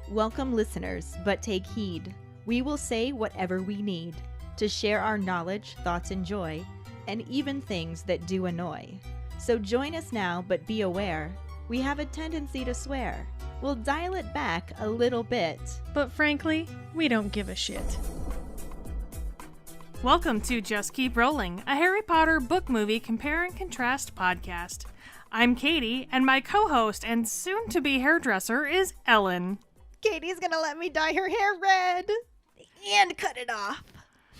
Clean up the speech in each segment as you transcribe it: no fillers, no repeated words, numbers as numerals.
Welcome, listeners, but take heed. We will say whatever we need to share our knowledge, thoughts, and joy, and even things that do annoy. So join us now, but be aware, we have a tendency to swear. We'll dial it back a little bit. But frankly, we don't give a shit. Welcome to Just Keep Rolling, a Harry Potter book movie compare and contrast podcast. I'm Keighty, and my co-host and soon-to-be hairdresser is Ellen. Katie's gonna let me dye her hair red and cut it off.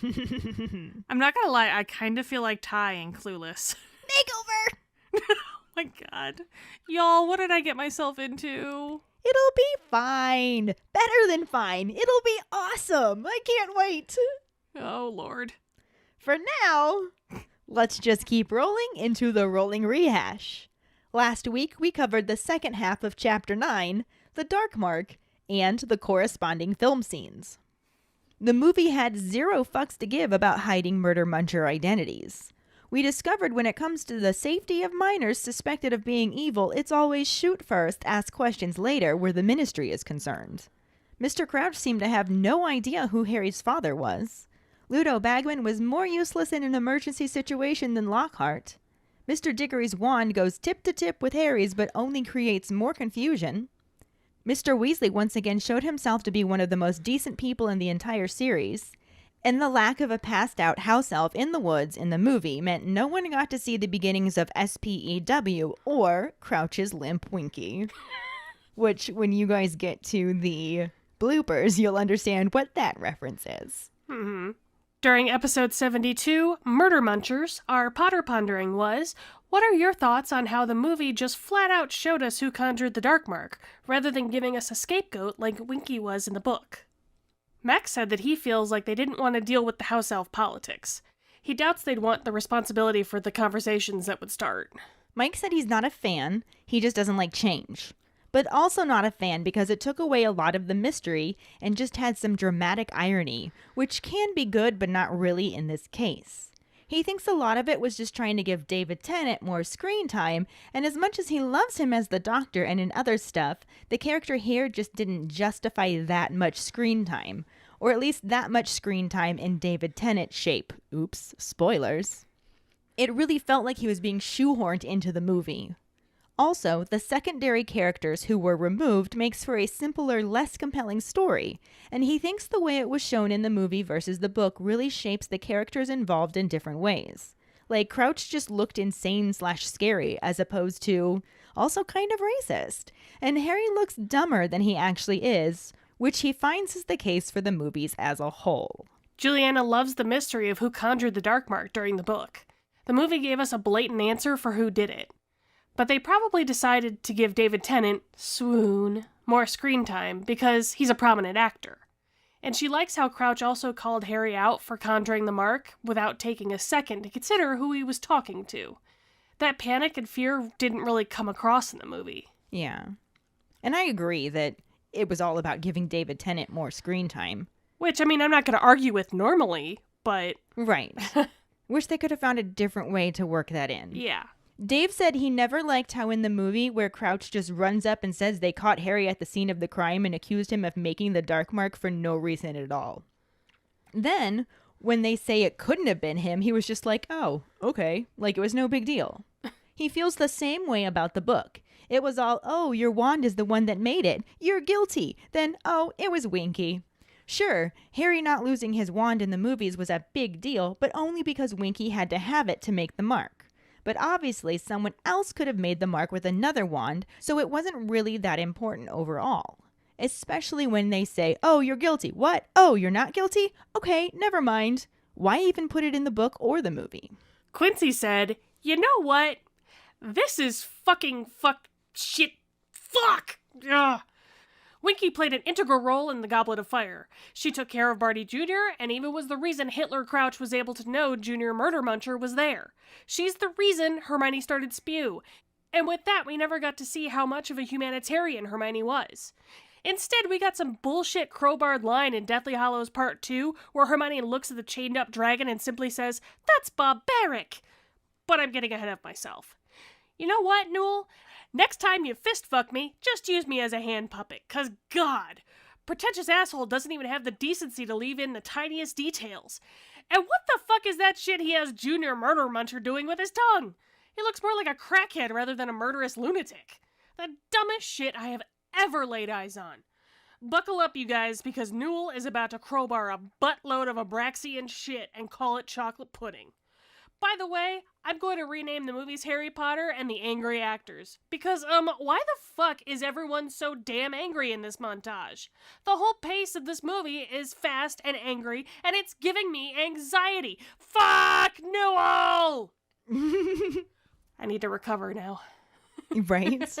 I'm not gonna lie, I kind of feel like Ty in Clueless. Makeover! Oh my god. Y'all, what did I get myself into? It'll be fine. Better than fine. It'll be awesome. I can't wait. Oh, Lord. For now, let's just keep rolling into the rolling rehash. Last week, we covered the second half of Chapter 9, The Dark Mark, and the corresponding film scenes. The movie had zero fucks to give about hiding murder muncher identities. We discovered when it comes to the safety of minors suspected of being evil, it's always shoot first, ask questions later where the ministry is concerned. Mr. Crouch seemed to have no idea who Harry's father was. Ludo Bagman was more useless in an emergency situation than Lockhart. Mr. Diggory's wand goes tip-to-tip with Harry's but only creates more confusion. Mr. Weasley once again showed himself to be one of the most decent people in the entire series, and the lack of a passed-out house elf in the woods in the movie meant no one got to see the beginnings of SPEW or Crouch's Limp Winky. Which, when you guys get to the bloopers, you'll understand what that reference is. Mm-hmm. During episode 72, Murder Munchers, our Potter Pondering was, what are your thoughts on how the movie just flat out showed us who conjured the Dark Mark, rather than giving us a scapegoat like Winky was in the book? Max said that he feels like they didn't want to deal with the house elf politics. He doubts they'd want the responsibility for the conversations that would start. Mike said he's not a fan, he just doesn't like change. But also not a fan because it took away a lot of the mystery and just had some dramatic irony, which can be good but not really in this case. He thinks a lot of it was just trying to give David Tennant more screen time, and as much as he loves him as the Doctor and in other stuff, the character here just didn't justify that much screen time, or at least that much screen time in David Tennant shape. Oops, spoilers. It really felt like he was being shoehorned into the movie. Also, the secondary characters who were removed makes for a simpler, less compelling story, and he thinks the way it was shown in the movie versus the book really shapes the characters involved in different ways. Like, Crouch just looked insane/scary as opposed to also kind of racist, and Harry looks dumber than he actually is, which he finds is the case for the movies as a whole. Juliana loves the mystery of who conjured the Dark Mark during the book. The movie gave us a blatant answer for who did it. But they probably decided to give David Tennant, swoon, more screen time because he's a prominent actor. And she likes how Crouch also called Harry out for conjuring the mark without taking a second to consider who he was talking to. That panic and fear didn't really come across in the movie. Yeah. And I agree that it was all about giving David Tennant more screen time. Which, I mean, I'm not going to argue with normally, but... Right. Wish they could have found a different way to work that in. Yeah. Dave said he never liked how in the movie where Crouch just runs up and says they caught Harry at the scene of the crime and accused him of making the Dark Mark for no reason at all. Then, when they say it couldn't have been him, he was just like, oh, okay, like it was no big deal. He feels the same way about the book. It was all, oh, your wand is the one that made it. You're guilty. Then, oh, it was Winky. Sure, Harry not losing his wand in the movies was a big deal, but only because Winky had to have it to make the mark. But obviously someone else could have made the mark with another wand, so it wasn't really that important overall. Especially when they say, oh, you're guilty. What? Oh, you're not guilty? Okay, never mind. Why even put it in the book or the movie? Quincy said, you know what? This is fucking shit. Fuck! Ugh. Winky played an integral role in the Goblet of Fire. She took care of Barty Jr. and even was the reason Hitler Crouch was able to know Junior Murder Muncher was there. She's the reason Hermione started Spew. And with that, we never got to see how much of a humanitarian Hermione was. Instead, we got some bullshit crowbarred line in Deathly Hallows Part 2 where Hermione looks at the chained-up dragon and simply says, "That's barbaric!" But I'm getting ahead of myself. You know what, Newell? Next time you fist fuck me, just use me as a hand puppet, 'cause God, pretentious asshole doesn't even have the decency to leave in the tiniest details. And what the fuck is that shit he has Junior Murder Muncher doing with his tongue? He looks more like a crackhead rather than a murderous lunatic. The dumbest shit I have ever laid eyes on. Buckle up, you guys, because Newell is about to crowbar a buttload of Abraxian shit and call it chocolate pudding. By the way, I'm going to rename the movies Harry Potter and the Angry Actors. Because, why the fuck is everyone so damn angry in this montage? The whole pace of this movie is fast and angry, and it's giving me anxiety. Fuck Newell! I need to recover now. Right?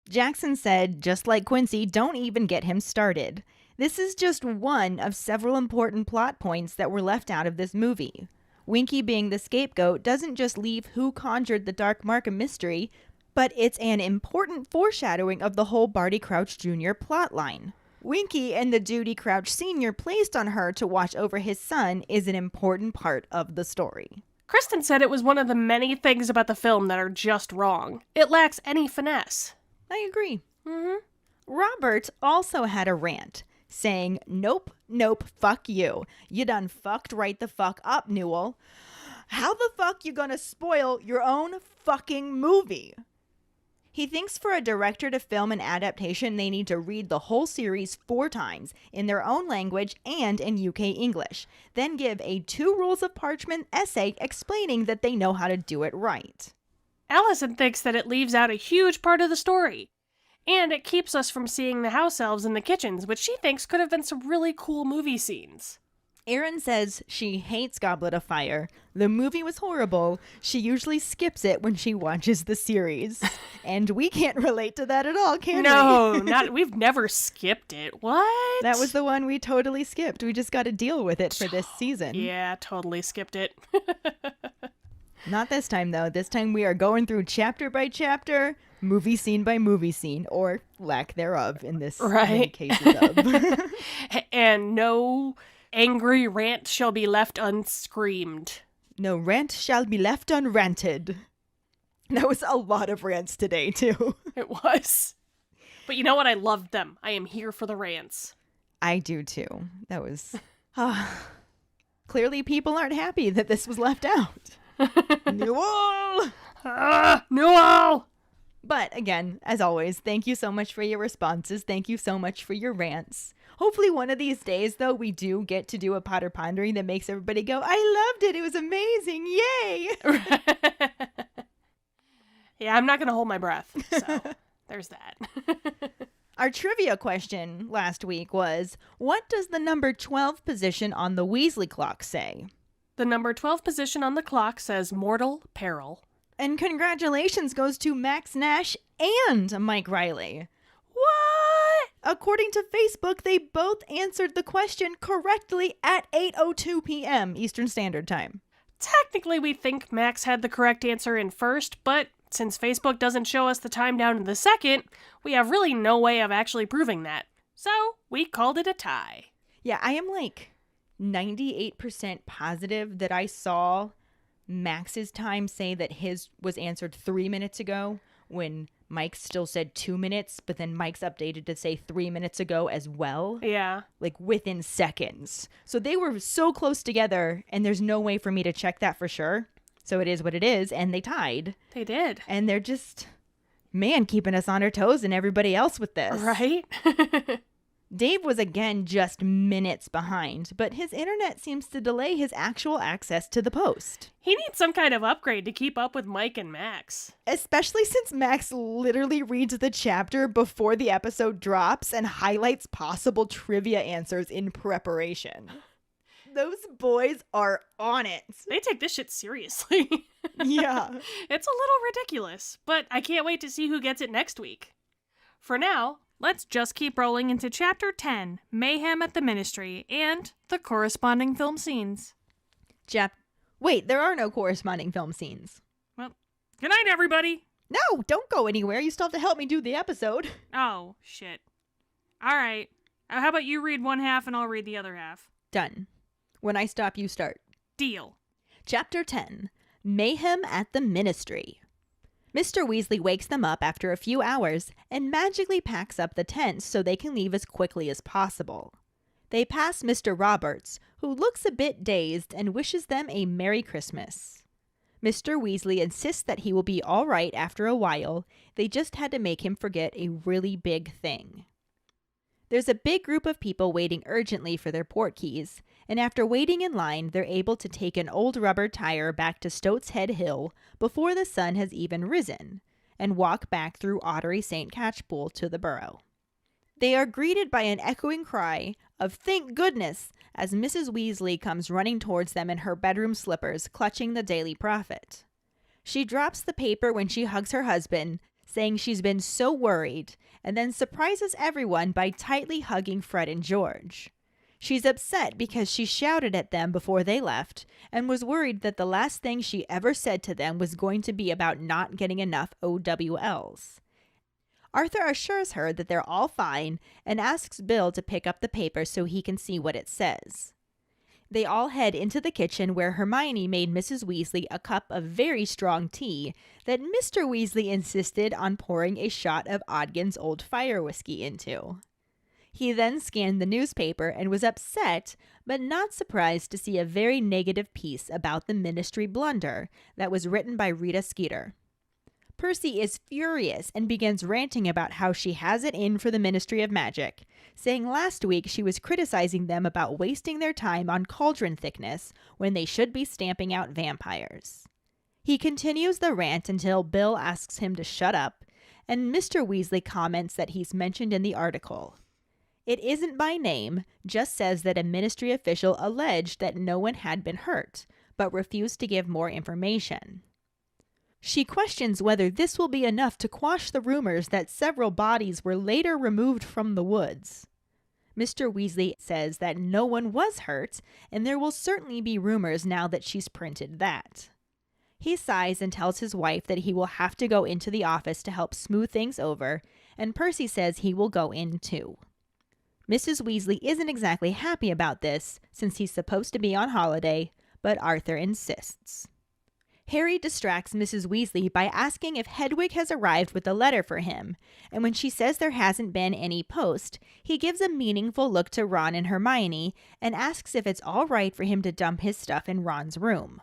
Jackson said, just like Quincy, don't even get him started. This is just one of several important plot points that were left out of this movie. Winky being the scapegoat doesn't just leave who conjured the dark mark a mystery, but it's an important foreshadowing of the whole Barty Crouch Jr. plotline. Winky and the duty Crouch Sr. placed on her to watch over his son is an important part of the story. Kristen said it was one of the many things about the film that are just wrong. It lacks any finesse. I agree. Mm-hmm. Robert also had a rant, saying, nope, fuck you. You done fucked right the fuck up, Newell. How the fuck you gonna spoil your own fucking movie? He thinks for a director to film an adaptation, they need to read the whole series 4 times in their own language and in UK English, then give a 2 rules of parchment essay explaining that they know how to do it right. Allison thinks that it leaves out a huge part of the story. And it keeps us from seeing the house elves in the kitchens, which she thinks could have been some really cool movie scenes. Erin says she hates Goblet of Fire. The movie was horrible. She usually skips it when she watches the series. And we can't relate to that at all, can we? No, we've never skipped it. What? That was the one we totally skipped. We just got to deal with it for this season. Yeah, totally skipped it. Not this time, though. This time we are going through chapter by chapter, movie scene by movie scene, or lack thereof in this many cases of. And no angry rant shall be left unscreamed. No rant shall be left unranted. That was a lot of rants today, too. It was. But you know what? I loved them. I am here for the rants. I do, too. That was... Clearly people aren't happy that this was left out. Newell! Newell! But again, as always, thank you so much for your responses. Thank you so much for your rants. Hopefully one of these days, though, we do get to do a Potter Pondering that makes everybody go, I loved it. It was amazing. Yay! Yeah, I'm not going to hold my breath. So there's that. Our trivia question last week was, what does the number 12 position on the Weasley clock say? The number 12 position on the clock says mortal peril. And congratulations goes to Max Nash and Mike Riley. What? According to Facebook, they both answered the question correctly at 8:02 p.m. Eastern Standard Time. Technically, we think Max had the correct answer in first, but since Facebook doesn't show us the time down in the second, we have really no way of actually proving that. So, we called it a tie. Yeah, I am like 98% positive that I saw Max's time say that his was answered 3 minutes ago when Mike still said 2 minutes, but then Mike's updated to say 3 minutes ago as well. Yeah. Like within seconds. So they were so close together, and there's no way for me to check that for sure. So it is what it is, and they tied. They did. And they're just, man, keeping us on our toes and everybody else with this. Right? Dave was again just minutes behind, but his internet seems to delay his actual access to the post. He needs some kind of upgrade to keep up with Mike and Max. Especially since Max literally reads the chapter before the episode drops and highlights possible trivia answers in preparation. Those boys are on it. They take this shit seriously. Yeah. It's a little ridiculous, but I can't wait to see who gets it next week. For now, let's just keep rolling into Chapter 10, Mayhem at the Ministry, and the corresponding film scenes. Wait, there are no corresponding film scenes. Well, good night, everybody. No, don't go anywhere. You still have to help me do the episode. Oh, shit. All right. How about you read one half and I'll read the other half? Done. When I stop, you start. Deal. Chapter 10, Mayhem at the Ministry. Mr. Weasley wakes them up after a few hours and magically packs up the tents so they can leave as quickly as possible. They pass Mr. Roberts, who looks a bit dazed and wishes them a Merry Christmas. Mr. Weasley insists that he will be all right after a while. They just had to make him forget a really big thing. There's a big group of people waiting urgently for their port keys, and after waiting in line, they're able to take an old rubber tire back to Stoat's Head Hill before the sun has even risen, and walk back through Ottery St. Catchpool to the Burrow. They are greeted by an echoing cry of "Thank goodness!" as Mrs. Weasley comes running towards them in her bedroom slippers, clutching the Daily Prophet. She drops the paper when she hugs her husband, saying she's been so worried, and then surprises everyone by tightly hugging Fred and George. She's upset because she shouted at them before they left and was worried that the last thing she ever said to them was going to be about not getting enough OWLs. Arthur assures her that they're all fine and asks Bill to pick up the paper so he can see what it says. They all head into the kitchen where Hermione made Mrs. Weasley a cup of very strong tea that Mr. Weasley insisted on pouring a shot of Ogden's Old Fire whiskey into. He then scanned the newspaper and was upset, but not surprised to see a very negative piece about the Ministry blunder that was written by Rita Skeeter. Percy is furious and begins ranting about how she has it in for the Ministry of Magic, saying last week she was criticizing them about wasting their time on cauldron thickness when they should be stamping out vampires. He continues the rant until Bill asks him to shut up, and Mr. Weasley comments that he's mentioned in the article. It isn't by name, just says that a Ministry official alleged that no one had been hurt, but refused to give more information. She questions whether this will be enough to quash the rumors that several bodies were later removed from the woods. Mr. Weasley says that no one was hurt, and there will certainly be rumors now that she's printed that. He sighs and tells his wife that he will have to go into the office to help smooth things over, and Percy says he will go in too. Mrs. Weasley isn't exactly happy about this, since he's supposed to be on holiday, but Arthur insists. Harry distracts Mrs. Weasley by asking if Hedwig has arrived with a letter for him, and when she says there hasn't been any post, he gives a meaningful look to Ron and Hermione and asks if it's all right for him to dump his stuff in Ron's room.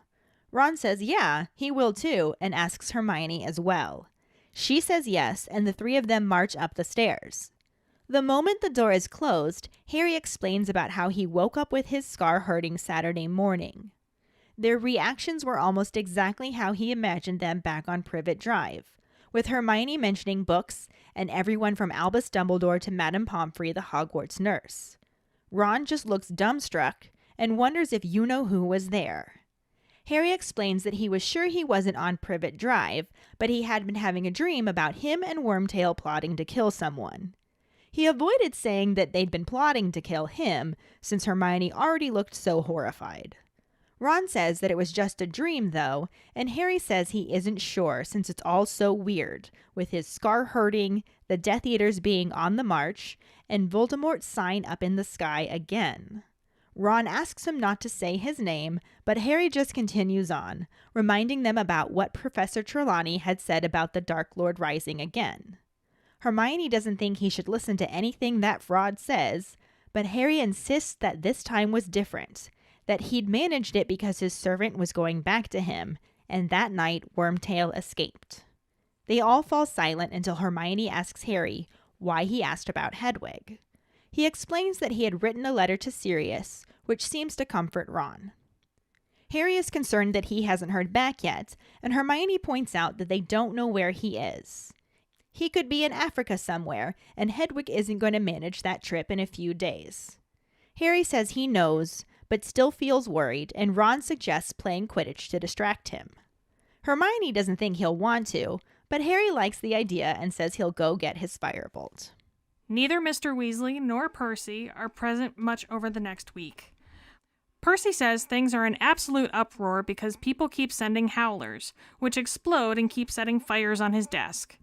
Ron says yeah, he will too, and asks Hermione as well. She says yes, and the three of them march up the stairs. The moment the door is closed, Harry explains about how he woke up with his scar hurting Saturday morning. Their reactions were almost exactly how he imagined them back on Privet Drive, with Hermione mentioning books and everyone from Albus Dumbledore to Madame Pomfrey, the Hogwarts nurse. Ron just looks dumbstruck and wonders if you-know-who was there. Harry explains that he was sure he wasn't on Privet Drive, but he had been having a dream about him and Wormtail plotting to kill someone. He avoided saying that they'd been plotting to kill him, since Hermione already looked so horrified. Ron says that it was just a dream, though, and Harry says he isn't sure since it's all so weird, with his scar hurting, the Death Eaters being on the march, and Voldemort's sign up in the sky again. Ron asks him not to say his name, but Harry just continues on, reminding them about what Professor Trelawney had said about the Dark Lord rising again. Hermione doesn't think he should listen to anything that fraud says, but Harry insists that this time was different, that he'd managed it because his servant was going back to him, and that night Wormtail escaped. They all fall silent until Hermione asks Harry why he asked about Hedwig. He explains that he had written a letter to Sirius, which seems to comfort Ron. Harry is concerned that he hasn't heard back yet, and Hermione points out that they don't know where he is. He could be in Africa somewhere, and Hedwig isn't going to manage that trip in a few days. Harry says he knows, but still feels worried, and Ron suggests playing Quidditch to distract him. Hermione doesn't think he'll want to, but Harry likes the idea and says he'll go get his firebolt. Neither Mr. Weasley nor Percy are present much over the next week. Percy says things are in absolute uproar because people keep sending howlers, which explode and keep setting fires on his desk.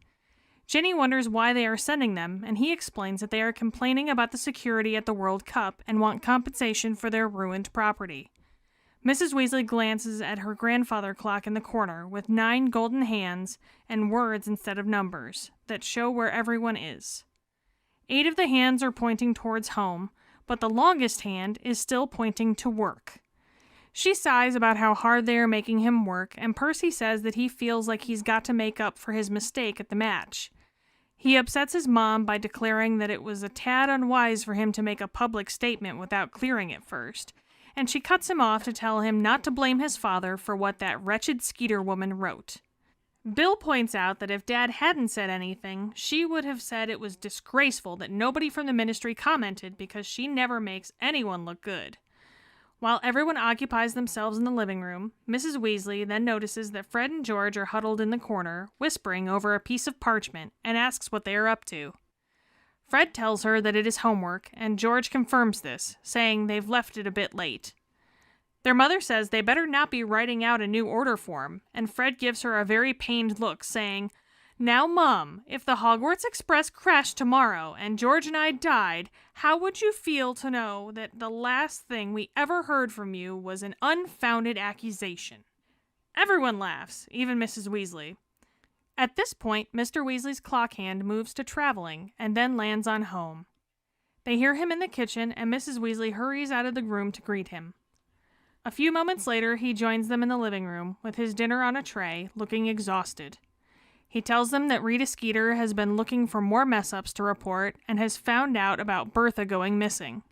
Ginny wonders why they are sending them, and he explains that they are complaining about the security at the World Cup and want compensation for their ruined property. Mrs. Weasley glances at her grandfather clock in the corner with 9 golden hands and words instead of numbers that show where everyone is. 8 of the hands are pointing towards home, but the longest hand is still pointing to work. She sighs about how hard they are making him work, and Percy says that he feels like he's got to make up for his mistake at the match. He upsets his mom by declaring that it was a tad unwise for him to make a public statement without clearing it first, and she cuts him off to tell him not to blame his father for what that wretched Skeeter woman wrote. Bill points out that if Dad hadn't said anything, she would have said it was disgraceful that nobody from the ministry commented because she never makes anyone look good. While everyone occupies themselves in the living room, Mrs. Weasley then notices that Fred and George are huddled in the corner, whispering over a piece of parchment, and asks what they are up to. Fred tells her that it is homework, and George confirms this, saying they've left it a bit late. Their mother says they better not be writing out a new order form, and Fred gives her a very pained look, saying, "Now, Mum, if the Hogwarts Express crashed tomorrow and George and I died, how would you feel to know that the last thing we ever heard from you was an unfounded accusation?" Everyone laughs, even Mrs. Weasley. At this point, Mr. Weasley's clock hand moves to traveling and then lands on home. They hear him in the kitchen, and Mrs. Weasley hurries out of the room to greet him. A few moments later, he joins them in the living room with his dinner on a tray, looking exhausted. He tells them that Rita Skeeter has been looking for more mess-ups to report and has found out about Bertha going missing.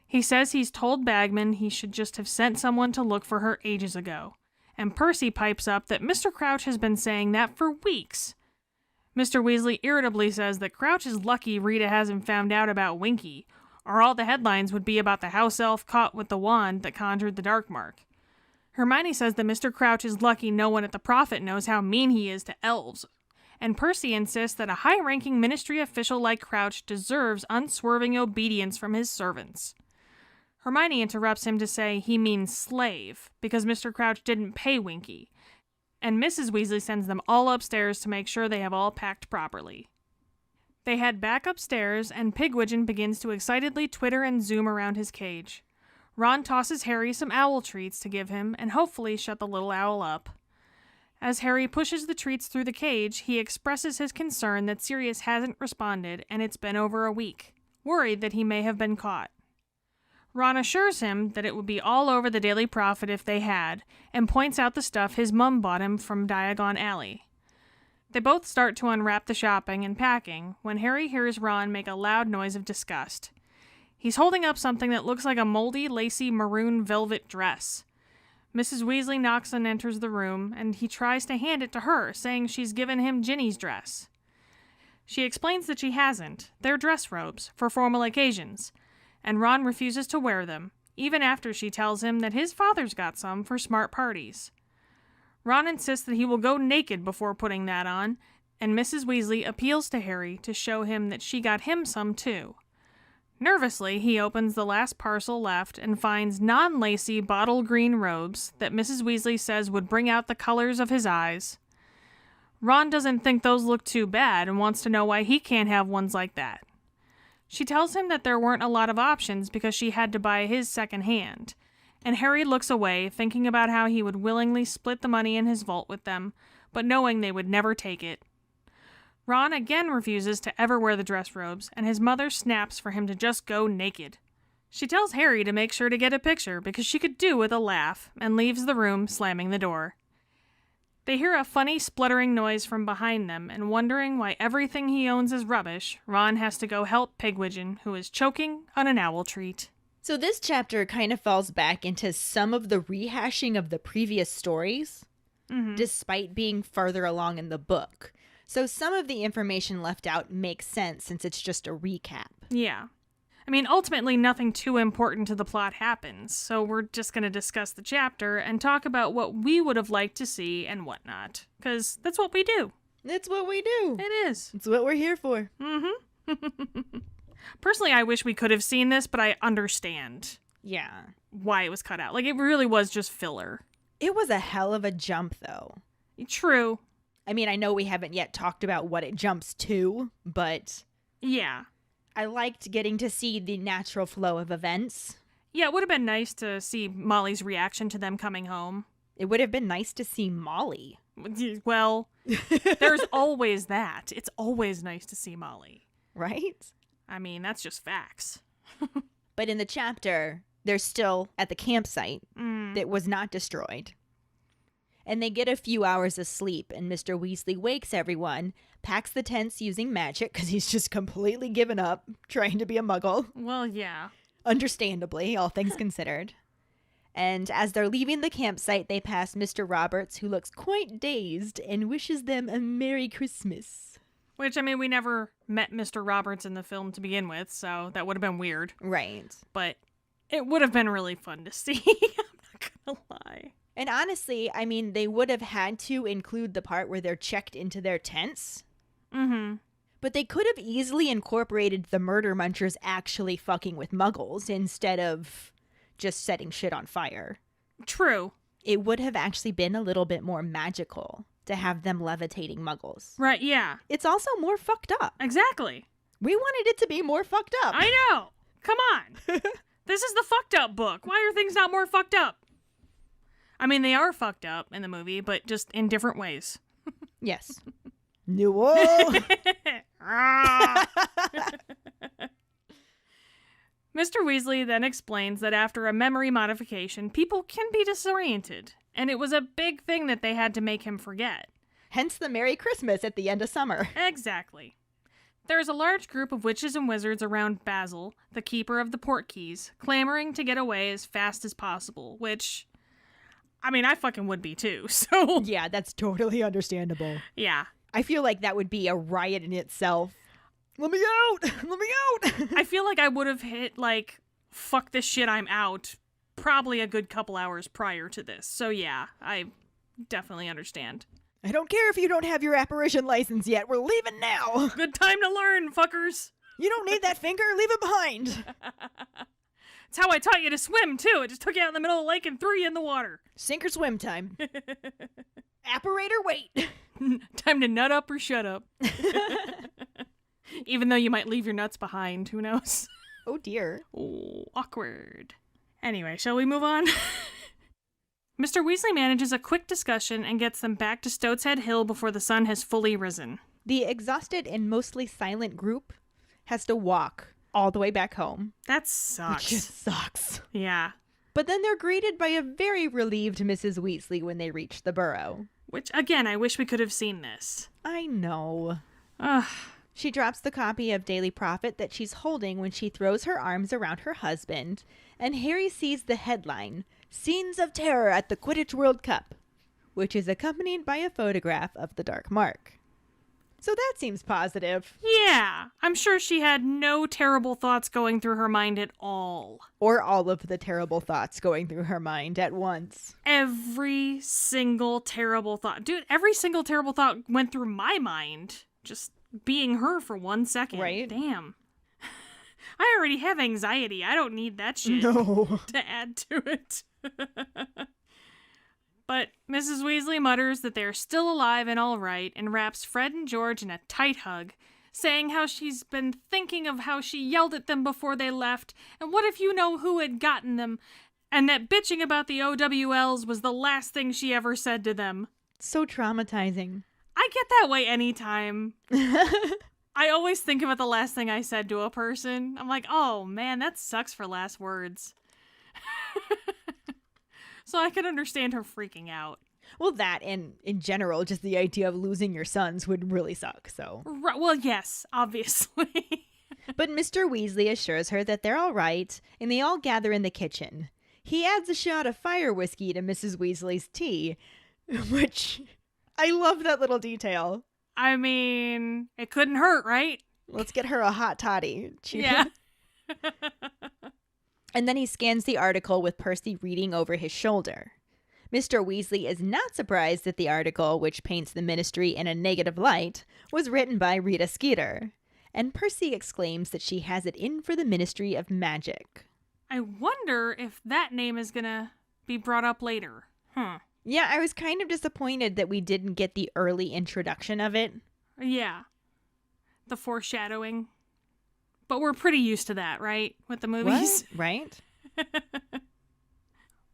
He says he's told Bagman he should just have sent someone to look for her ages ago, and Percy pipes up that Mr. Crouch has been saying that for weeks. Mr. Weasley irritably says that Crouch is lucky Rita hasn't found out about Winky, or all the headlines would be about the house elf caught with the wand that conjured the dark mark. Hermione says that Mr. Crouch is lucky no one at the Prophet knows how mean he is to elves, and Percy insists that a high-ranking ministry official like Crouch deserves unswerving obedience from his servants. Hermione interrupts him to say he means slave, because Mr. Crouch didn't pay Winky, and Mrs. Weasley sends them all upstairs to make sure they have all packed properly. They head back upstairs, and Pigwidgeon begins to excitedly twitter and zoom around his cage. Ron tosses Harry some owl treats to give him, and hopefully shut the little owl up. As Harry pushes the treats through the cage, he expresses his concern that Sirius hasn't responded, and it's been over a week, worried that he may have been caught. Ron assures him that it would be all over the Daily Prophet if they had, and points out the stuff his mum bought him from Diagon Alley. They both start to unwrap the shopping and packing when Harry hears Ron make a loud noise of disgust. He's holding up something that looks like a moldy, lacy maroon velvet dress. Mrs. Weasley knocks and enters the room, and he tries to hand it to her, saying she's given him Ginny's dress. She explains that she hasn't. They're dress robes, for formal occasions, and Ron refuses to wear them, even after she tells him that his father's got some for smart parties. Ron insists that he will go naked before putting that on, and Mrs. Weasley appeals to Harry to show him that she got him some too. Nervously, he opens the last parcel left and finds non-lacy bottle green robes that Mrs. Weasley says would bring out the colors of his eyes. Ron doesn't think those look too bad and wants to know why he can't have ones like that. She tells him that there weren't a lot of options because she had to buy his second-hand, and Harry looks away, thinking about how he would willingly split the money in his vault with them, but knowing they would never take it. Ron again refuses to ever wear the dress robes, and his mother snaps for him to just go naked. She tells Harry to make sure to get a picture because she could do with a laugh, and leaves the room, slamming the door. They hear a funny spluttering noise from behind them, and wondering why everything he owns is rubbish, Ron has to go help Pigwidgeon, who is choking on an owl treat. So this chapter kind of falls back into some of the rehashing of the previous stories, despite being further along in the book. So some of the information left out makes sense since it's just a recap. Yeah. I mean, ultimately nothing too important to the plot happens, so we're just going to discuss the chapter and talk about what we would have liked to see and whatnot, because that's what we do. It's what we do. It is. It's what we're here for. Personally, I wish we could have seen this, but I understand. Yeah. Why it was cut out. Like, it really was just filler. It was a hell of a jump, though. True. I mean, I know we haven't yet talked about what it jumps to, but... Yeah. I liked getting to see the natural flow of events. Yeah, it would have been nice to see Molly's reaction to them coming home. It would have been nice to see Molly. Well, there's always that. It's always nice to see Molly. Right? I mean, that's just facts. But in the chapter, they're still at the campsite that was not destroyed. And they get a few hours of sleep, and Mr. Weasley wakes everyone, packs the tents using magic because he's just completely given up trying to be a muggle. Well, yeah. Understandably, all things considered. And as they're leaving the campsite, they pass Mr. Roberts, who looks quite dazed, and wishes them a Merry Christmas. Which, I mean, we never met Mr. Roberts in the film to begin with, so that would have been weird. Right. But it would have been really fun to see. I'm not gonna lie. And honestly, I mean, they would have had to include the part where they're checked into their tents. Mm-hmm. But they could have easily incorporated the murder munchers actually fucking with muggles instead of just setting shit on fire. True. It would have actually been a little bit more magical to have them levitating muggles. Right, yeah. It's also more fucked up. Exactly. We wanted it to be more fucked up. I know. Come on. This is the fucked up book. Why are things not more fucked up? I mean, they are fucked up in the movie, but just in different ways. Yes. No. Mr. Weasley then explains that after a memory modification, people can be disoriented, and it was a big thing that they had to make him forget. Hence the Merry Christmas at the end of summer. Exactly. There's a large group of witches and wizards around Basil, the keeper of the Portkeys, clamoring to get away as fast as possible, which, I mean, I fucking would be too, so... Yeah, that's totally understandable. Yeah. I feel like that would be a riot in itself. Let me out! Let me out! I feel like I would have hit, like, fuck this shit, I'm out, probably a good couple hours prior to this. So yeah, I definitely understand. I don't care if you don't have your apparition license yet. We're leaving now. Good time to learn, fuckers. You don't need that finger. Leave it behind. It's how I taught you to swim, too. It just took you out in the middle of the lake and threw you in the water. Sink or swim time. Apparator, wait. Time to nut up or shut up. Even though you might leave your nuts behind. Who knows? Oh, dear. Oh, awkward. Anyway, shall we move on? Mr. Weasley manages a quick discussion and gets them back to Stoatshead Hill before the sun has fully risen. The exhausted and mostly silent group has to walk all the way back home. That sucks. Which just sucks. Yeah. But then they're greeted by a very relieved Mrs. Weasley when they reach the burrow. Which, again, I wish we could have seen this. I know. Ugh. She drops the copy of Daily Prophet that she's holding when she throws her arms around her husband, and Harry sees the headline, Scenes of Terror at the Quidditch World Cup, which is accompanied by a photograph of the Dark Mark. So that seems positive. Yeah, I'm sure she had no terrible thoughts going through her mind at all. Or all of the terrible thoughts going through her mind at once. Every single terrible thought. Dude, every single terrible thought went through my mind. Just being her for 1 second. Right? Damn. I already have anxiety. I don't need that shit No. to add to it. But Mrs. Weasley mutters that they're still alive and all right and wraps Fred and George in a tight hug, saying how she's been thinking of how she yelled at them before they left, and what if you know who had gotten them, and that bitching about the OWLs was the last thing she ever said to them. So traumatizing. I get that way anytime. I always think about the last thing I said to a person. I'm like, oh man, that sucks for last words. So I can understand her freaking out. Well, that and in general, just the idea of losing your sons would really suck, so. Well, yes, obviously. But Mr. Weasley assures her that they're all right, and they all gather in the kitchen. He adds a shot of fire whiskey to Mrs. Weasley's tea, which I love that little detail. I mean, it couldn't hurt, right? Let's get her a hot toddy. Yeah. And then he scans the article with Percy reading over his shoulder. Mr. Weasley is not surprised that the article, which paints the Ministry in a negative light, was written by Rita Skeeter. And Percy exclaims that she has it in for the Ministry of Magic. I wonder if that name is gonna be brought up later. Yeah, I was kind of disappointed that we didn't get the early introduction of it. Yeah. The foreshadowing. But we're pretty used to that, right? With the movies. What? Right?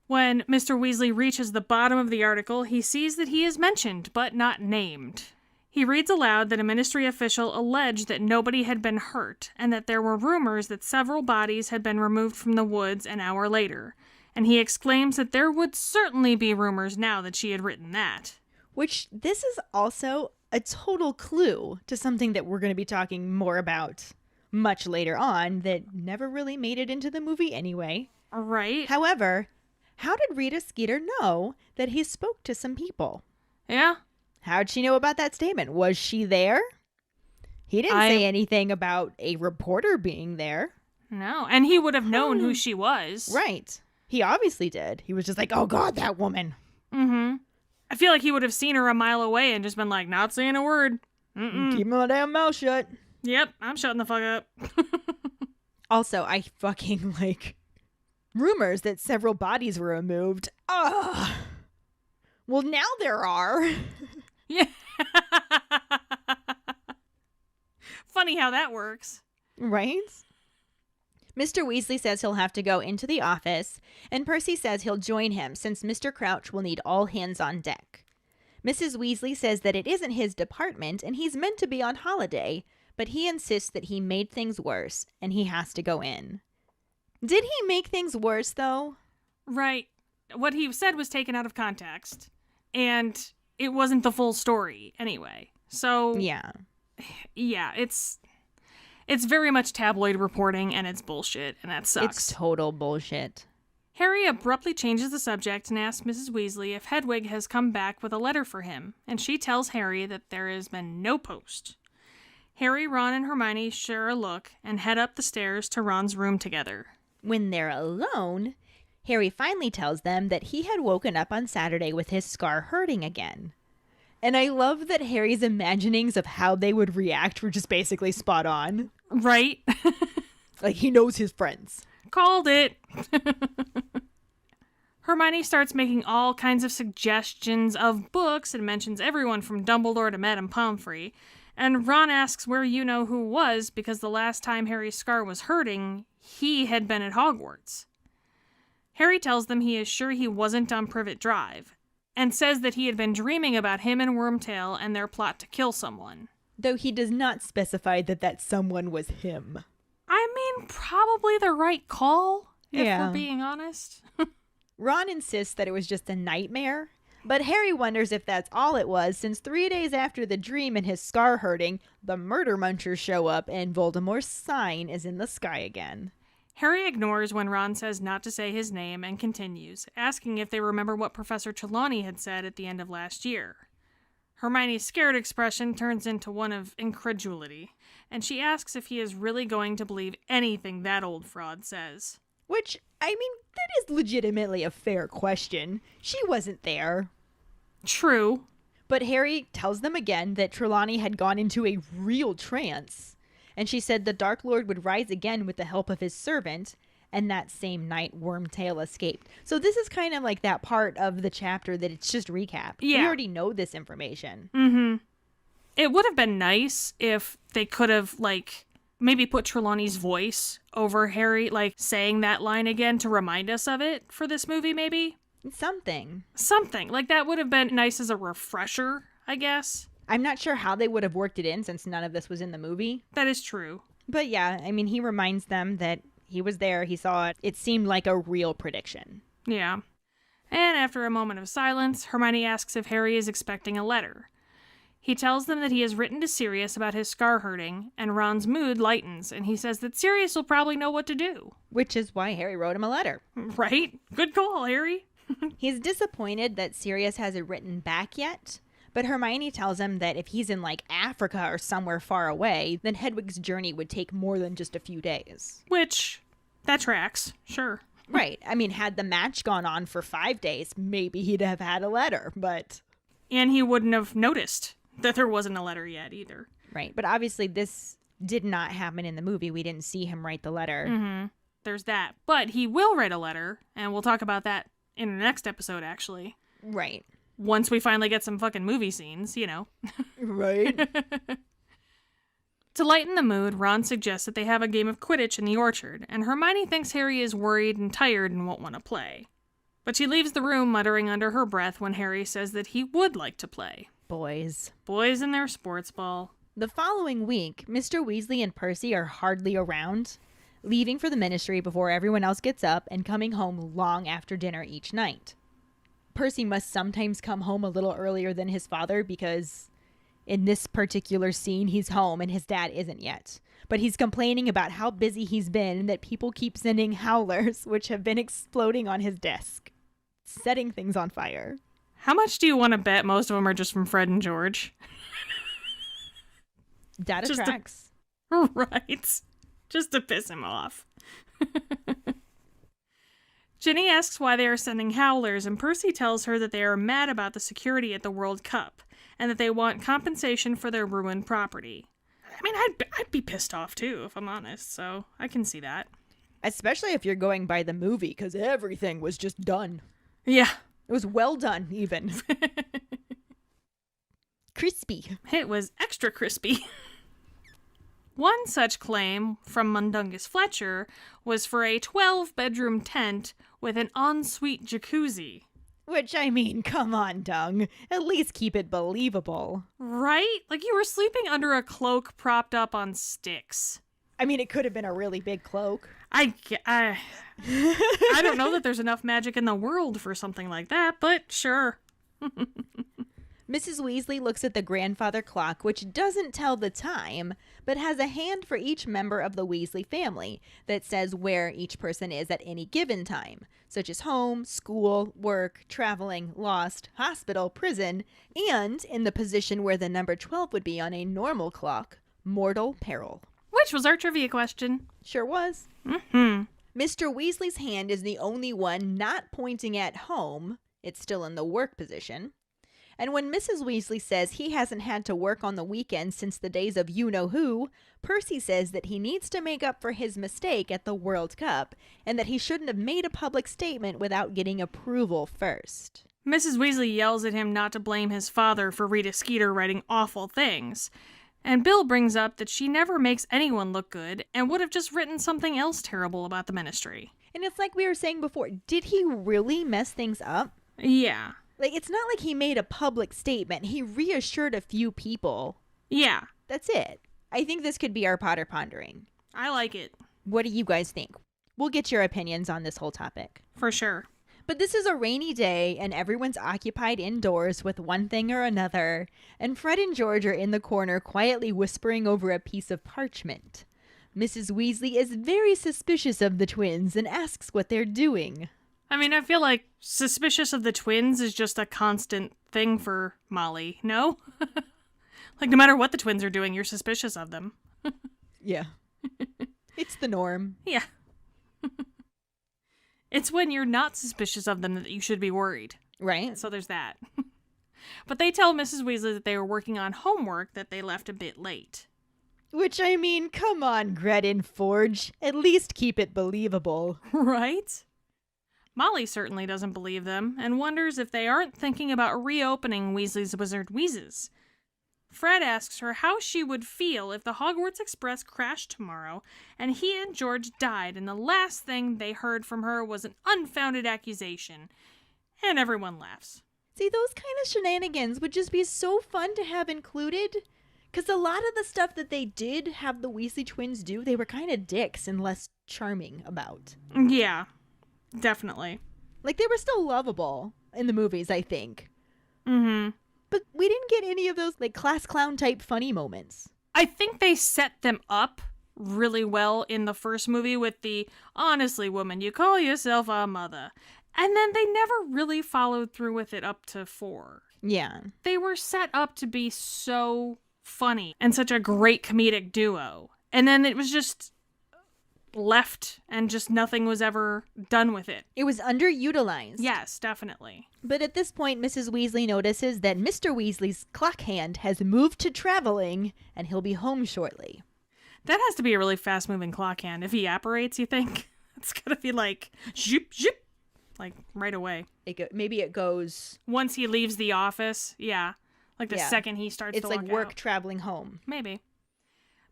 When Mr. Weasley reaches the bottom of the article, he sees that he is mentioned, but not named. He reads aloud that a ministry official alleged that nobody had been hurt, and that there were rumors that several bodies had been removed from the woods an hour later. And he exclaims that there would certainly be rumors now that she had written that. Which, this is also a total clue to something that we're going to be talking more about much later on that never really made it into the movie anyway. Right. However, how did Rita Skeeter know that he spoke to some people? Yeah. How'd she know about that statement? Was she there? He didn't say anything about a reporter being there. No, and he would have known who she was. Right. He obviously did. He was just like, oh God, that woman. Mm-hmm. I feel like he would have seen her a mile away and just been like, not saying a word. Mm-mm. Keep my damn mouth shut. Yep, I'm shutting the fuck up. Also, I fucking like rumors that several bodies were removed. Ugh. Well, now there are. Yeah. Funny how that works. Right? Mr. Weasley says he'll have to go into the office, and Percy says he'll join him since Mr. Crouch will need all hands on deck. Mrs. Weasley says that it isn't his department and he's meant to be on holiday, but he insists that he made things worse and he has to go in. Did he make things worse, though? Right. What he said was taken out of context, and it wasn't the full story anyway. So, yeah, it's very much tabloid reporting, and it's bullshit, and that sucks. It's total bullshit. Harry abruptly changes the subject and asks Mrs. Weasley if Hedwig has come back with a letter for him, and she tells Harry that there has been no post. Harry, Ron, and Hermione share a look and head up the stairs to Ron's room together. When they're alone, Harry finally tells them that he had woken up on Saturday with his scar hurting again. And I love that Harry's imaginings of how they would react were just basically spot on. Right? Like, he knows his friends. Called it. Hermione starts making all kinds of suggestions of books and mentions everyone from Dumbledore to Madame Pomfrey. And Ron asks where you-know-who was because the last time Harry's scar was hurting, he had been at Hogwarts. Harry tells them he is sure he wasn't on Privet Drive, and says that he had been dreaming about him and Wormtail and their plot to kill someone. Though he does not specify that that someone was him. I mean, probably the right call, if we're being honest. Ron insists that it was just a nightmare, but Harry wonders if that's all it was, since 3 days after the dream and his scar hurting, the murder munchers show up and Voldemort's sign is in the sky again. Harry ignores when Ron says not to say his name and continues, asking if they remember what Professor Trelawney had said at the end of last year. Hermione's scared expression turns into one of incredulity, and she asks if he is really going to believe anything that old fraud says. Which, I mean, that is legitimately a fair question. She wasn't there. True. But Harry tells them again that Trelawney had gone into a real trance, and she said the Dark Lord would rise again with the help of his servant, and that same night Wormtail escaped. So this is kind of like that part of the chapter that it's just recap. Yeah. We already know this information. Mm-hmm. It would have been nice if they could have, like, maybe put Trelawney's voice over Harry, like, saying that line again to remind us of it for this movie, maybe? Something. Like, that would have been nice as a refresher, I guess. I'm not sure how they would have worked it in since none of this was in the movie. That is true. But yeah, I mean, he reminds them that he was there, he saw it. It seemed like a real prediction. Yeah. And after a moment of silence, Hermione asks if Harry is expecting a letter. He tells them that he has written to Sirius about his scar hurting, and Ron's mood lightens, and he says that Sirius will probably know what to do. Which is why Harry wrote him a letter. Right? Good call, Harry. He's disappointed that Sirius hasn't written back yet, but Hermione tells him that if he's in, like, Africa or somewhere far away, then Hedwig's journey would take more than just a few days. Which, that tracks, sure. Right. I mean, had the match gone on for 5 days, maybe he'd have had a letter, but... And he wouldn't have noticed that there wasn't a letter yet either. Right, but obviously this did not happen in the movie. We didn't see him write the letter. Mm-hmm. There's that. But he will write a letter, and we'll talk about that in the next episode, actually. Right. Once we finally get some fucking movie scenes, you know. Right. To lighten the mood, Ron suggests that they have a game of Quidditch in the orchard, and Hermione thinks Harry is worried and tired and won't want to play. But she leaves the room muttering under her breath when Harry says that he would like to play. Boys. Boys and their sports ball. The following week, Mr. Weasley and Percy are hardly around, leaving for the ministry before everyone else gets up and coming home long after dinner each night. Percy must sometimes come home a little earlier than his father because in this particular scene, he's home and his dad isn't yet. But he's complaining about how busy he's been and that people keep sending howlers, which have been exploding on his desk, setting things on fire. How much do you want to bet most of them are just from Fred and George? Data tracks. Right. Just to piss him off. Ginny asks why they are sending howlers, and Percy tells her that they are mad about the security at the World Cup, and that they want compensation for their ruined property. I mean, I'd be pissed off too, if I'm honest, so I can see that. Especially if you're going by the movie, because everything was just done. Yeah. It was well done, even. Crispy. It was extra crispy. One such claim from Mundungus Fletcher was for a 12-bedroom tent with an ensuite jacuzzi. Which, I mean, come on, Dung. At least keep it believable. Right? Like you were sleeping under a cloak propped up on sticks. I mean, it could have been a really big cloak. I don't know that there's enough magic in the world for something like that, but sure. Mrs. Weasley looks at the grandfather clock, which doesn't tell the time, but has a hand for each member of the Weasley family that says where each person is at any given time, such as home, school, work, traveling, lost, hospital, prison, and in the position where the number 12 would be on a normal clock, mortal peril. Which was our trivia question. Sure was. Mm-hmm. Mr. Weasley's hand is the only one not pointing at home. It's still in the work position. And when Mrs. Weasley says he hasn't had to work on the weekend since the days of you-know-who, Percy says that he needs to make up for his mistake at the World Cup and that he shouldn't have made a public statement without getting approval first. Mrs. Weasley yells at him not to blame his father for Rita Skeeter writing awful things. And Bill brings up that she never makes anyone look good and would have just written something else terrible about the ministry. And it's like we were saying before, did he really mess things up? Yeah. Like, it's not like he made a public statement. He reassured a few people. Yeah. That's it. I think this could be our Potter Pondering. I like it. What do you guys think? We'll get your opinions on this whole topic. For sure. But this is a rainy day, and everyone's occupied indoors with one thing or another, and Fred and George are in the corner quietly whispering over a piece of parchment. Mrs. Weasley is very suspicious of the twins and asks what they're doing. I mean, I feel like suspicious of the twins is just a constant thing for Molly, no? Like, no matter what the twins are doing, you're suspicious of them. Yeah. It's the norm. Yeah. It's when you're not suspicious of them that you should be worried. Right. So there's that. But they tell Mrs. Weasley that they were working on homework that they left a bit late. Which, I mean, come on, Gret and Forge. At least keep it believable. Right? Molly certainly doesn't believe them and wonders if they aren't thinking about reopening Weasley's Wizard Wheezes. Fred asks her how she would feel if the Hogwarts Express crashed tomorrow and he and George died and the last thing they heard from her was an unfounded accusation. And everyone laughs. See, those kind of shenanigans would just be so fun to have included. Because a lot of the stuff that they did have the Weasley twins do, they were kind of dicks and less charming about. Yeah, definitely. Like, they were still lovable in the movies, I think. Mm-hmm. But we didn't get any of those, like, class clown type funny moments. I think they set them up really well in the first movie with the, honestly, woman, you call yourself a mother. And then they never really followed through with it up to 4. Yeah. They were set up to be so funny and such a great comedic duo. And then it was just left and just nothing was ever done with it. It was underutilized. Yes, definitely. But at this point, Mrs. Weasley notices that Mr. Weasley's clock hand has moved to traveling and he'll be home shortly. That has to be a really fast-moving clock hand. If he apparates, you think? It's gotta be like, zip, zip, like right away. Maybe it goes... Once he leaves the office, yeah. Like the second he starts to walk out. It's like work traveling home. Maybe.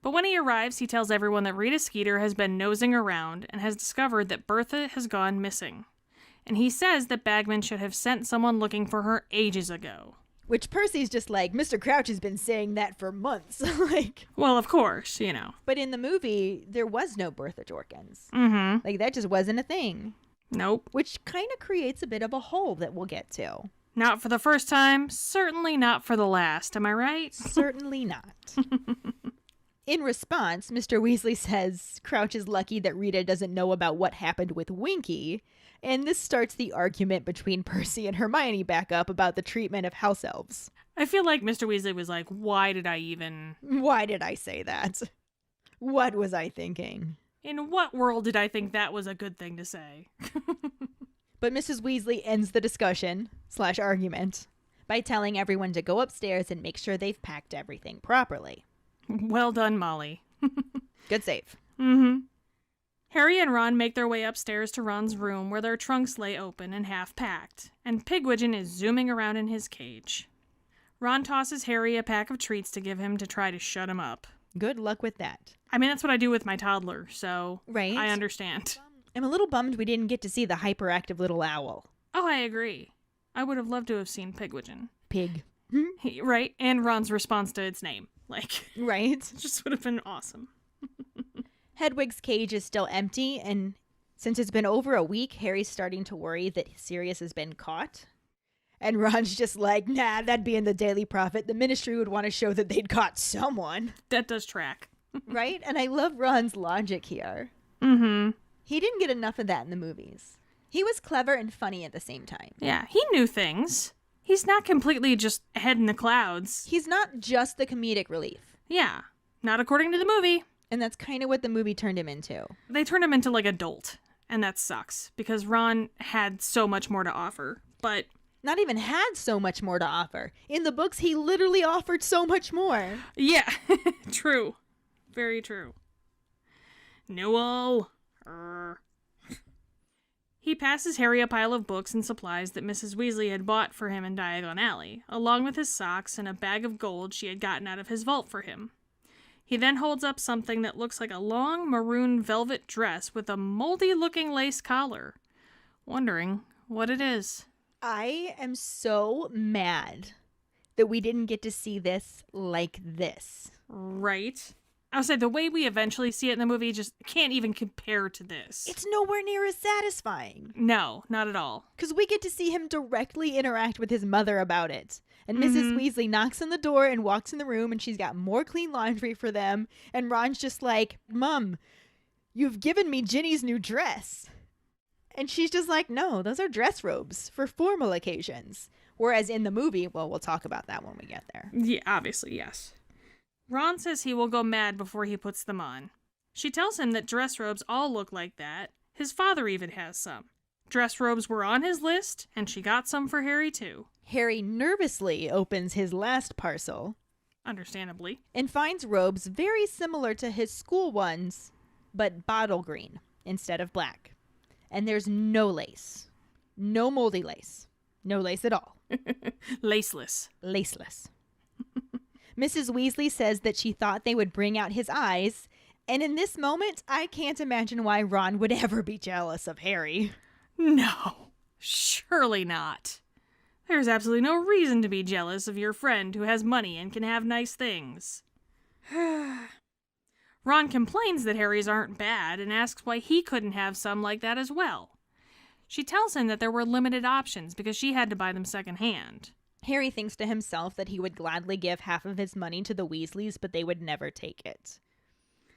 But when he arrives, he tells everyone that Rita Skeeter has been nosing around and has discovered that Bertha has gone missing. And he says that Bagman should have sent someone looking for her ages ago. Which Percy's just like, Mr. Crouch has been saying that for months. Well, of course, you know. But in the movie, there was no Bertha Jorkins. Mm-hmm. Like, that just wasn't a thing. Nope. Which kind of creates a bit of a hole that we'll get to. Not for the first time, certainly not for the last, am I right? Certainly not. In response, Mr. Weasley says Crouch is lucky that Rita doesn't know about what happened with Winky, and this starts the argument between Percy and Hermione back up about the treatment of house elves. I feel like Mr. Weasley was like, why did I say that? What was I thinking? In what world did I think that was a good thing to say? But Mrs. Weasley ends the discussion/argument by telling everyone to go upstairs and make sure they've packed everything properly. Well done, Molly. Good save. Mm-hmm. Harry and Ron make their way upstairs to Ron's room where their trunks lay open and half-packed, and Pigwidgeon is zooming around in his cage. Ron tosses Harry a pack of treats to give him to try to shut him up. Good luck with that. I mean, that's what I do with my toddler, so right? I understand. I'm a little bummed we didn't get to see the hyperactive little owl. Oh, I agree. I would have loved to have seen Pigwidgeon. Pig. Right, and Ron's response to its name. Right? It just would have been awesome. Hedwig's cage is still empty, and since it's been over a week, Harry's starting to worry that Sirius has been caught. And Ron's just like, nah, that'd be in the Daily Prophet. The Ministry would want to show that they'd caught someone. That does track. Right? And I love Ron's logic here. Mm-hmm. He didn't get enough of that in the movies. He was clever and funny at the same time. Yeah, he knew things. He's not completely just head in the clouds. He's not just the comedic relief. Yeah, not according to the movie. And that's kind of what the movie turned him into. They turned him into like a dolt, and that sucks because Ron had so much more to offer, but... Not even had so much more to offer. In the books, he literally offered so much more. Yeah, true. Very true. Newell. He passes Harry a pile of books and supplies that Mrs. Weasley had bought for him in Diagon Alley, along with his socks and a bag of gold she had gotten out of his vault for him. He then holds up something that looks like a long maroon velvet dress with a moldy-looking lace collar, wondering what it is. I am so mad that we didn't get to see this like this. Right? I would say the way we eventually see it in the movie just can't even compare to this. It's nowhere near as satisfying. No, not at all. Because we get to see him directly interact with his mother about it. And Mrs. Weasley knocks on the door and walks in the room, and she's got more clean laundry for them. And Ron's just like, Mom, you've given me Ginny's new dress. And she's just like, no, those are dress robes for formal occasions. Whereas in the movie, well, we'll talk about that when we get there. Yeah, obviously, yes. Ron says he will go mad before he puts them on. She tells him that dress robes all look like that. His father even has some. Dress robes were on his list, and she got some for Harry, too. Harry nervously opens his last parcel. Understandably. And finds robes very similar to his school ones, but bottle green instead of black. And there's no lace. No moldy lace. No lace at all. Laceless. Laceless. Mrs. Weasley says that she thought they would bring out his eyes, and in this moment, I can't imagine why Ron would ever be jealous of Harry. No, surely not. There's absolutely no reason to be jealous of your friend who has money and can have nice things. Ron complains that Harry's aren't bad and asks why he couldn't have some like that as well. She tells him that there were limited options because she had to buy them secondhand. Harry thinks to himself that he would gladly give half of his money to the Weasleys, but they would never take it.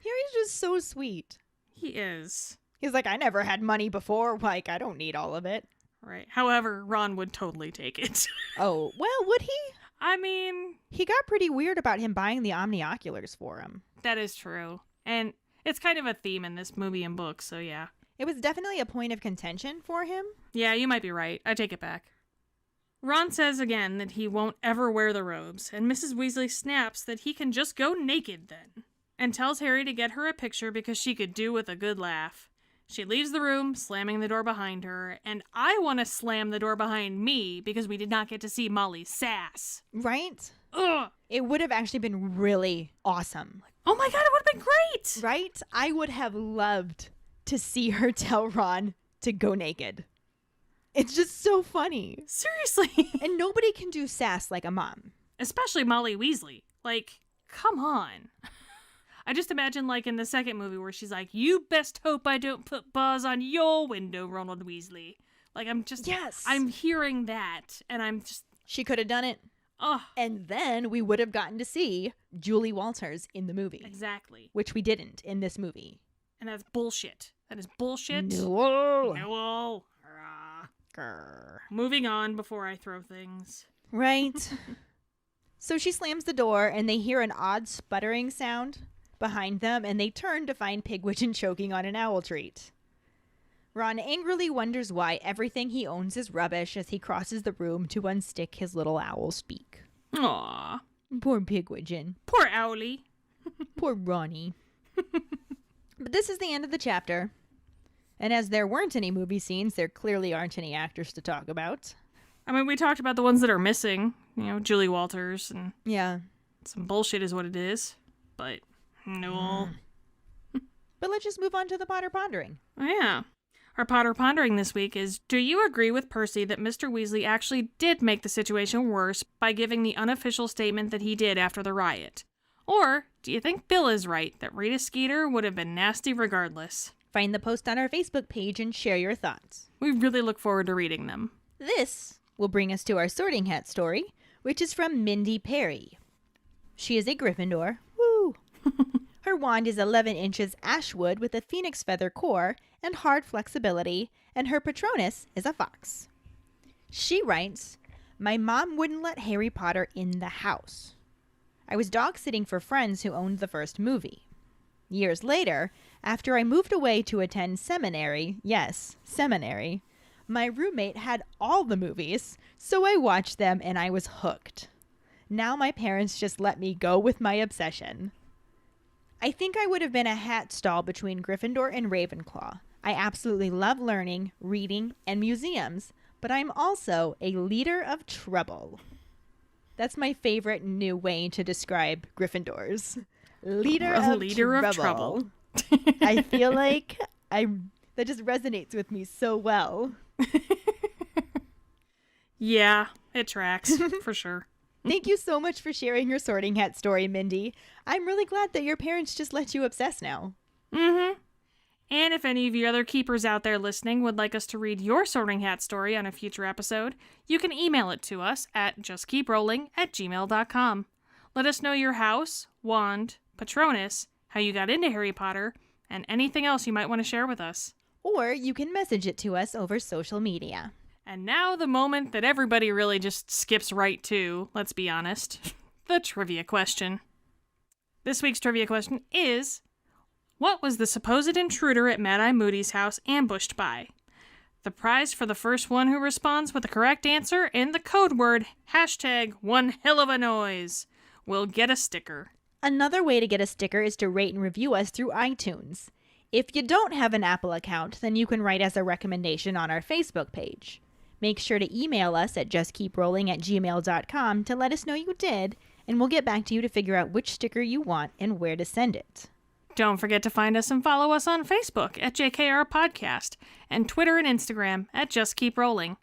Harry's just so sweet. He is. He's like, I never had money before. Like, I don't need all of it. Right. However, Ron would totally take it. Oh, well, would he? I mean... He got pretty weird about him buying the omnioculars for him. That is true. And it's kind of a theme in this movie and book, so yeah. It was definitely a point of contention for him. Yeah, you might be right. I take it back. Ron says again that he won't ever wear the robes, and Mrs. Weasley snaps that he can just go naked then, and tells Harry to get her a picture because she could do with a good laugh. She leaves the room, slamming the door behind her, and I want to slam the door behind me because we did not get to see Molly's sass. Right? Ugh. It would have actually been really awesome. Oh my god, it would have been great! Right? I would have loved to see her tell Ron to go naked. It's just so funny. Seriously. And nobody can do sass like a mom. Especially Molly Weasley. Like, come on. I just imagine, like, in the second movie where she's like, you best hope I don't put bars on your window, Ronald Weasley. Like, Yes. I'm hearing that, and I'm just... She could have done it. Oh. And then we would have gotten to see Julie Walters in the movie. Exactly. Which we didn't in this movie. And that's bullshit. That is bullshit. No. No. Moving on before I throw things. Right. So she slams the door and they hear an odd sputtering sound behind them and they turn to find Pigwidgeon choking on an owl treat. Ron angrily wonders why everything he owns is rubbish as he crosses the room to unstick his little owl's beak. Aww. Poor Pigwidgeon. Poor Owlie. Poor Ronnie. But this is the end of the chapter. And as there weren't any movie scenes, there clearly aren't any actors to talk about. I mean, we talked about the ones that are missing. You know, Julie Walters and Yeah. some bullshit is what it is. But, no. But let's just move on to the Potter Pondering. Oh, yeah. Our Potter Pondering this week is, do you agree with Percy that Mr. Weasley actually did make the situation worse by giving the unofficial statement that he did after the riot? Or do you think Bill is right that Rita Skeeter would have been nasty regardless? Find the post on our Facebook page and share your thoughts. We really look forward to reading them. This will bring us to our Sorting Hat story, which is from Mindy Perry. She is a Gryffindor. Woo! Her wand is 11 inches ashwood with a phoenix feather core and hard flexibility, and her Patronus is a fox. She writes, my mom wouldn't let Harry Potter in the house. I was dog-sitting for friends who owned the first movie. Years later, after I moved away to attend seminary, yes, seminary, my roommate had all the movies, so I watched them and I was hooked. Now my parents just let me go with my obsession. I think I would have been a hat stall between Gryffindor and Ravenclaw. I absolutely love learning, reading, and museums, but I'm also a leader of trouble. That's my favorite new way to describe Gryffindors. Leader of trouble. I feel like that just resonates with me so well. Yeah, it tracks, for sure. Thank you so much for sharing your Sorting Hat story, Mindy. I'm really glad that your parents just let you obsess now. Mm-hmm. And if any of you other keepers out there listening would like us to read your Sorting Hat story on a future episode, you can email it to us at justkeeprolling@gmail.com. Let us know your house, wand, Patronus, how you got into Harry Potter, and anything else you might want to share with us. Or you can message it to us over social media. And now the moment that everybody really just skips right to, let's be honest, the trivia question. This week's trivia question is, what was the supposed intruder at Mad-Eye Moody's house ambushed by? The prize for the first one who responds with the correct answer and the code word #OneHellOfANoise will get a sticker. Another way to get a sticker is to rate and review us through iTunes. If you don't have an Apple account, then you can write us a recommendation on our Facebook page. Make sure to email us at justkeeprolling@gmail.com to let us know you did, and we'll get back to you to figure out which sticker you want and where to send it. Don't forget to find us and follow us on Facebook at JKR Podcast and Twitter and Instagram at Just Keep Rolling.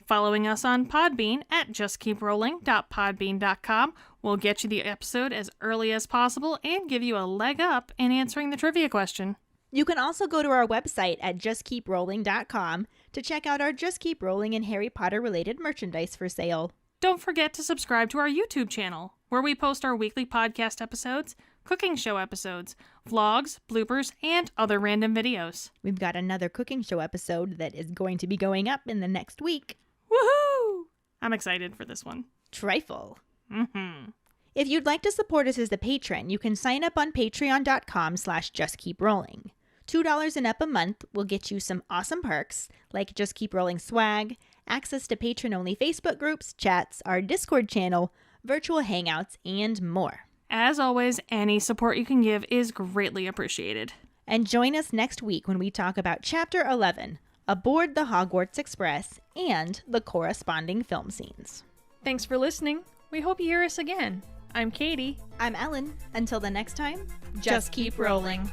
Following us on Podbean at justkeeprolling.podbean.com will get you the episode as early as possible and give you a leg up in answering the trivia question. You can also go to our website at justkeeprolling.com to check out our Just Keep Rolling and Harry Potter related merchandise for sale. Don't forget to subscribe to our YouTube channel, where we post our weekly podcast episodes, cooking show episodes, vlogs, bloopers, and other random videos. We've got another cooking show episode that is going to be going up in the next week. Woohoo! I'm excited for this one. Trifle. Mm-hmm. If you'd like to support us as a patron, you can sign up on patreon.com/justkeeprolling. $2 and up a month will get you some awesome perks, like Just Keep Rolling swag, access to patron-only Facebook groups, chats, our Discord channel, virtual hangouts, and more. As always, any support you can give is greatly appreciated. And join us next week when we talk about Chapter 11, Aboard the Hogwarts Express, and the corresponding film scenes. Thanks for listening. We hope you hear us again. I'm Katie. I'm Ellen. Until the next time, Just keep rolling.